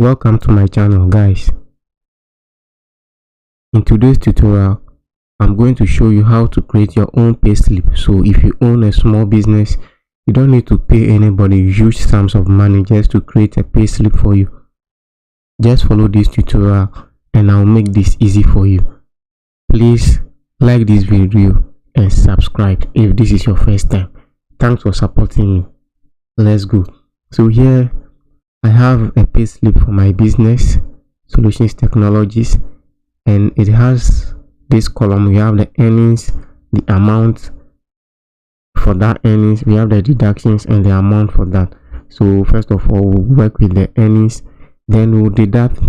Welcome to my channel, guys. In today's tutorial, I'm going to show you how to create your own payslip. So if you own a small business, you don't need to pay anybody huge sums of money just to create a payslip for you. Just follow this tutorial and I'll make this easy for you. Please like this video and subscribe if this is your first time. Thanks for supporting me. Let's go. So here I have a payslip for my business, Solutions Technologies, and it has this column. We have the earnings, the amount for that earnings, we have the deductions and the amount for that. So first of all, we'll work with the earnings, then we'll deduct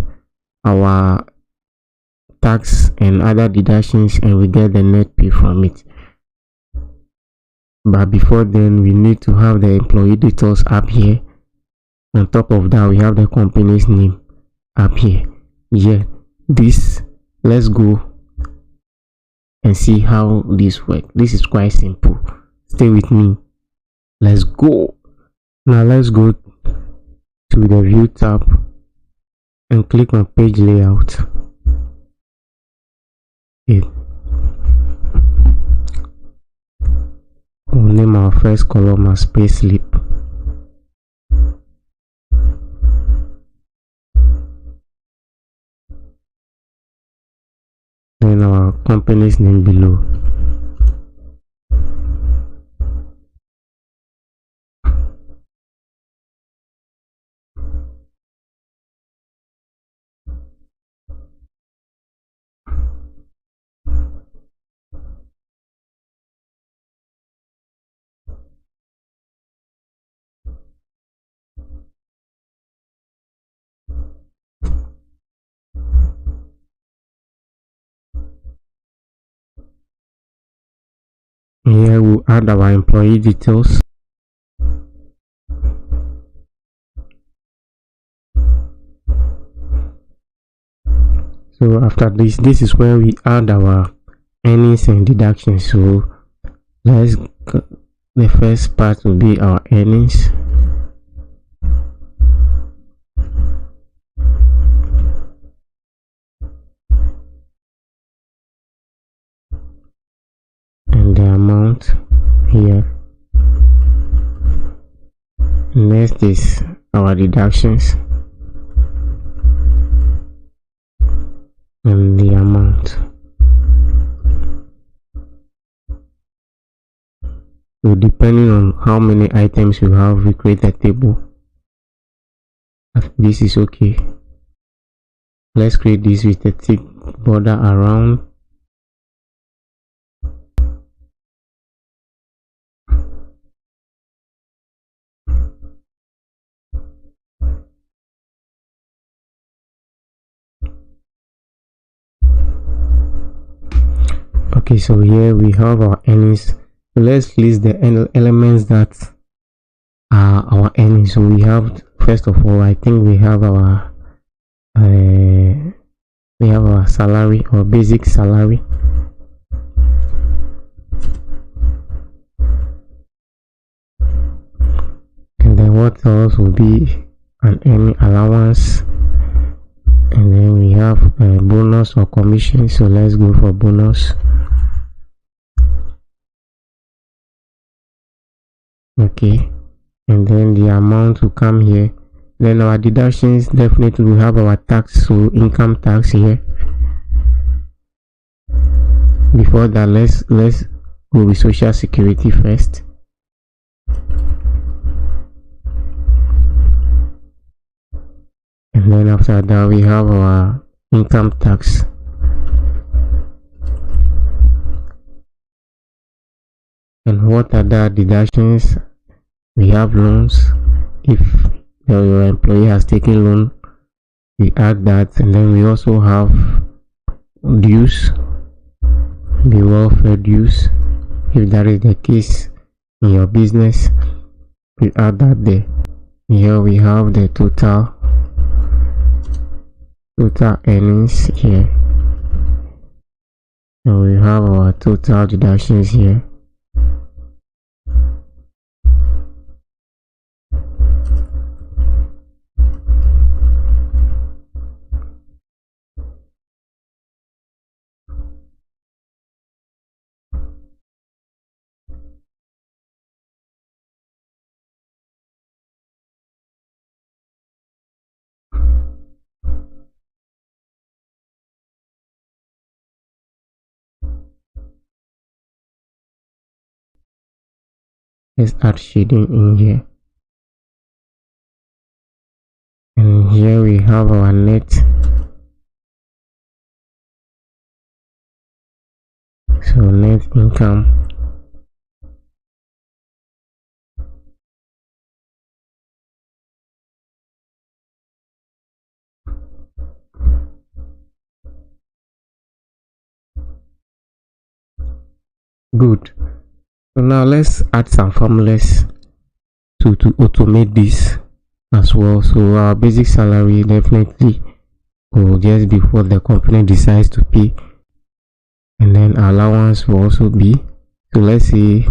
our tax and other deductions and we get the net pay from it. But before then, we need to have the employee details up here. On top of that, we have the company's name up here. Let's go and see how this works. This is quite simple. Stay with me. Let's go. Now let's go to the view tab and click on page layout. We'll name our first column as payslip. Then our company's name below. Here we'll add our employee details. So after this is where we add our earnings and deductions. So the first part will be our earnings. And the amount here. Next is our deductions and the amount. So depending on how many items you have, we create a table. This is okay. Let's create this with a thick border around. Okay, so here we have our earnings. Let's list the elements that are our earnings. So we have, first of all, I think we have our salary or basic salary. And then what else will be an earning allowance, and then we have a bonus or commission. So let's go for bonus. Okay, and then the amount will come here. Then our deductions, definitely we have our tax, so income tax here. Before that, let's go with social security first. And then after that, we have our income tax. And what are the deductions? We have loans. If your employee has taken loan, we add that. And then we also have dues, the welfare dues. If that is the case in your business, we add that there. Here we have the total earnings here. And we have our total deductions here. let's add shading in here, and here we have our net. So net income, good. So now let's add some formulas to automate this as well. So our basic salary definitely will just be what the company decides to pay, and then our allowance will also be, so let's say,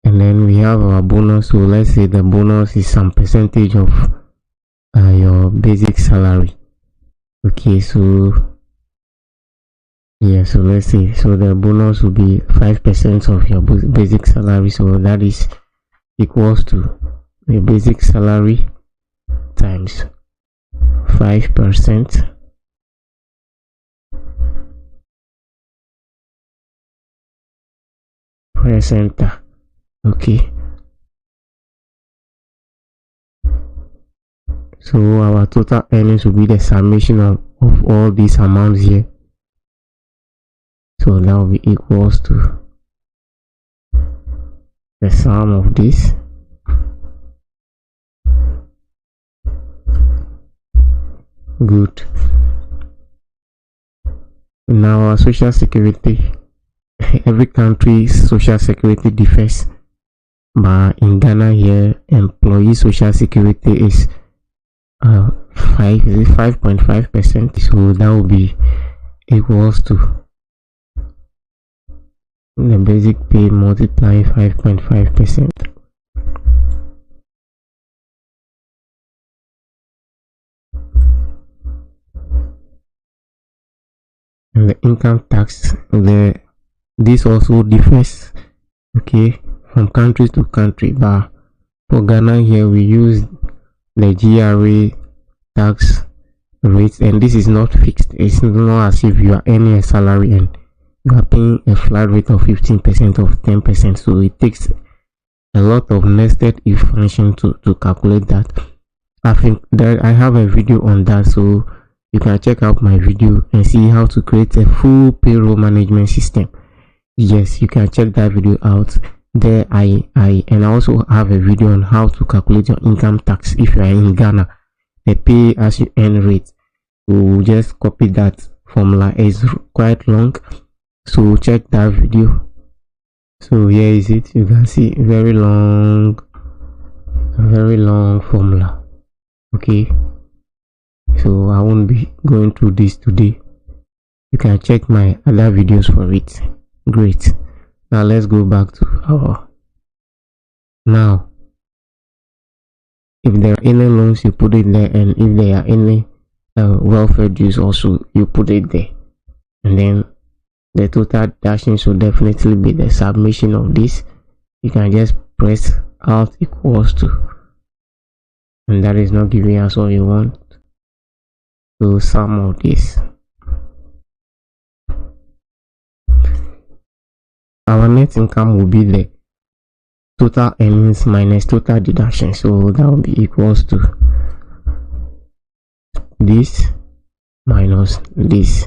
and then we have our bonus. So let's say the bonus is some percentage of your basic salary. Okay, so yeah, so let's say, so the bonus will be 5% of your basic salary, so that is equals to the basic salary times 5%. Press enter. Okay, so our total earnings will be the summation of all these amounts here, so that will be equals to the sum of this. Good. Now our social security, every country's social security differs, but in Ghana here, employee social security is 5.5%, so that will be equals to the basic pay multiplying 5.5%. And the income tax, this also differs, okay, from country to country, but for Ghana here we use the GRA tax rates, and this is not fixed. It's not as if you are earning a salary and you are paying a flat rate of 15% of 10%, so it takes a lot of nested if function to calculate that. I think that I have a video on that, so you can check out my video and see how to create a full payroll management system. Yes, you can check that video out there. I also have a video on how to calculate your income tax if you are in Ghana, the pay as you earn rate. So just copy that formula. It's quite long, so check that video. So here is it. You can see very long formula. Okay, so I won't be going through this today. You can check my other videos for it. Great. Now let's go back to our, now if there are any loans, you put it there, and if there are any welfare dues also, you put it there, and then the total dashing should definitely be the submission of this. You can just press alt equals to, and that is not giving us all you want. So sum of this, our net income will be the total earnings minus total deduction, so that will be equals to this minus this,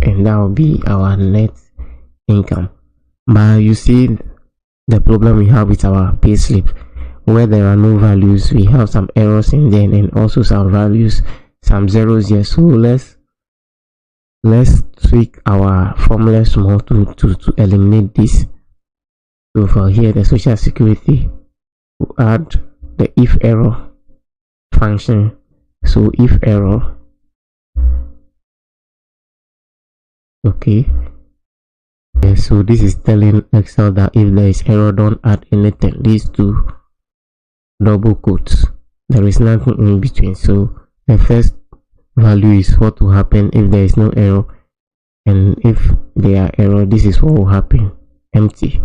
and that will be our net income. But you see the problem we have with our payslip, where there are no values, we have some errors in there, and also some values, some zeros here. So let's tweak our formula small to eliminate this. So for here, the social security, we'll add the if error function. So if error, okay, yeah, so this is telling Excel that if there is error, don't add anything. These two double quotes, there is nothing in between. So the first value is what will happen if there is no error, and if there are error, this is what will happen, empty.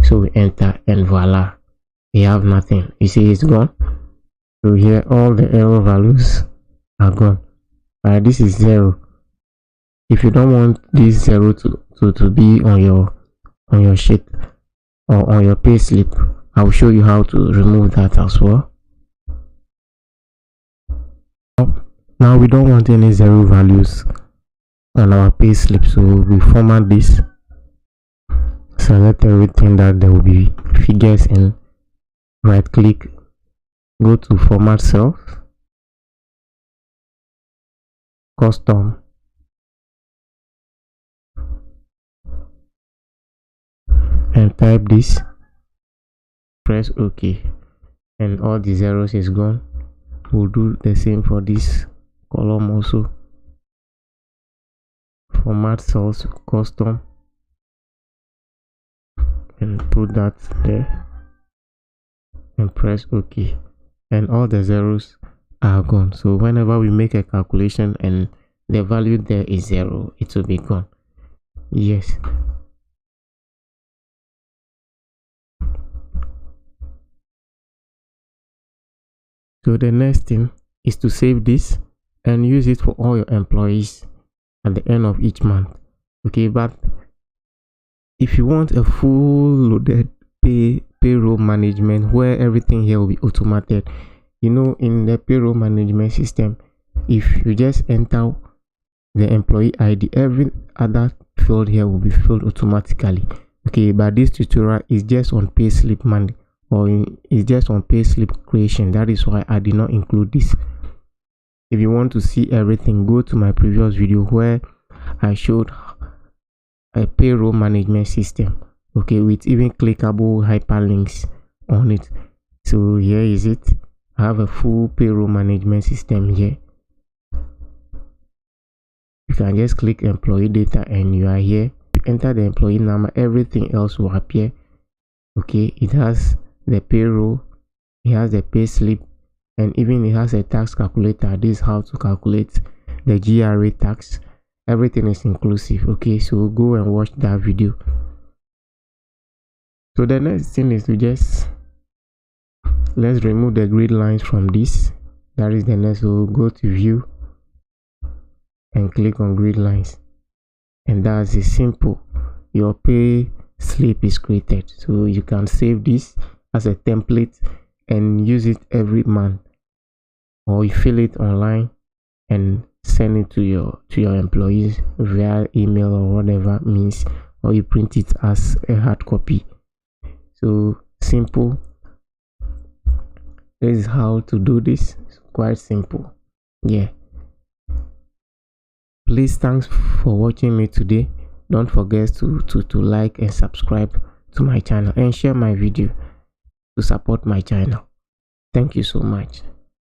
So we enter, and voila, we have nothing. You see it's gone. So here all the error values are gone. This is 0. If you don't want this 0 to be on your sheet, or on your payslip. I'll show you how to remove that as well. Now we don't want any zero values on our payslip, so we format this, select everything that there will be figures in, right click, go to format cells, custom, and type this, press OK, and all the zeros is gone. We'll do the same for this column also. Format cells, custom, and put that there and press OK, and all the zeros are gone. So whenever we make a calculation and the value there is 0, it will be gone. Yes. So the next thing is to save this and use it for all your employees at the end of each month. Okay, but if you want a full loaded payroll management where everything here will be automated, you know, in the payroll management system, if you just enter the employee ID, every other field here will be filled automatically. Okay, but this tutorial is just on payslip money, or it's just on payslip creation. That is why I did not include this. If you want to see everything, go to my previous video where I showed a payroll management system, okay, with even clickable hyperlinks on it. So here is it. I have a full payroll management system here. You can just click employee data and you are here. You enter the employee number, everything else will appear. Okay, it has the payroll, it has the pay slip, and even it has a tax calculator. This is how to calculate the GRA tax. Everything is inclusive. Okay, so go and watch that video. So the next thing is to just let's remove the grid lines from this. That is the next. So go to view and click on grid lines, and that's it. Simple. Your pay slip is created. So you can save this as a template and use it every month, or you fill it online and send it to your employees via email or whatever means, or you print it as a hard copy. So simple. This is how to do this. It's quite simple. Yeah, please, thanks for watching me today. Don't forget to like and subscribe to my channel and share my video to support my channel. Thank you so much.